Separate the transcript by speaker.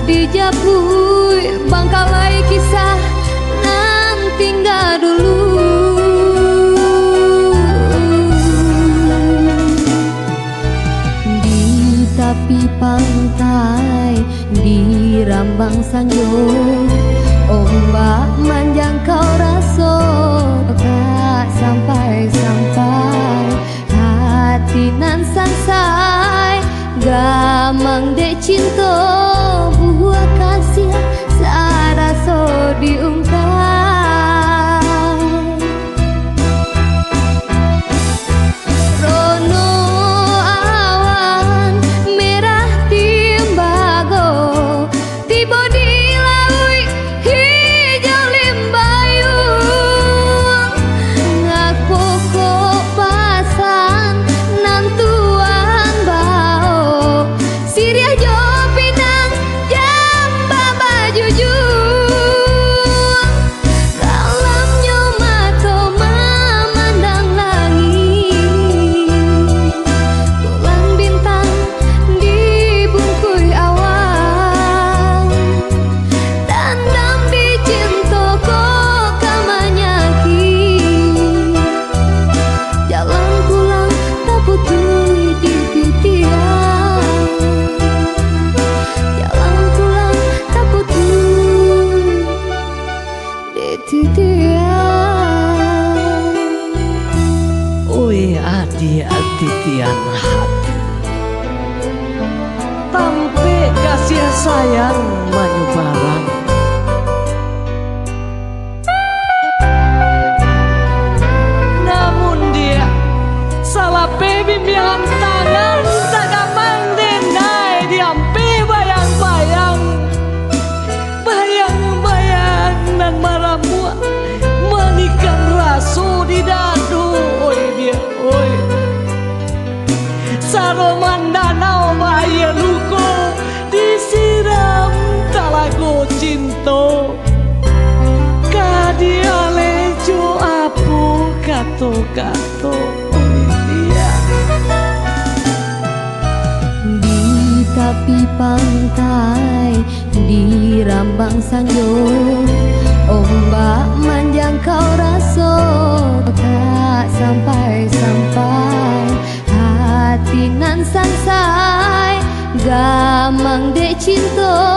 Speaker 1: dijapui bangkalai kisah nan tinggal dulu. Di tepi pantai di Rambang Sanjung, ombak menjangkau rasok tak sampai-sampai, hati nan sansai gamang dek cinta buah kasih seada so diungkap. Rono awan merah timbago tiba di laui hijau limbayung, ngaku kok pasan nan tuan bao Siriah jo pinang jamba bajujung, kalamnya mato memandang langit, bulan bintang dibungkui awan, dandam di cinta kok kamanyaki, jalan pulang tak putui di titian, jalan pulang tak putui di titian.
Speaker 2: Oi adi titian hati, tampe kasih sayang manyubarang. Namun dia salah bimbingan tangan tak gampang denai diampe bayang-bayang, bayang-bayang dan maramu menikam rasu di dadu. Oi dia oi saroman danau bahaya luko disiram talago cinta, kadia lejo apu kato-kato. Oi dia
Speaker 1: Di tepi pantai di Rambang Sanjung, ombak menjangkau rasok tak sampai-sampai, hati nan sansai gamang dek cinta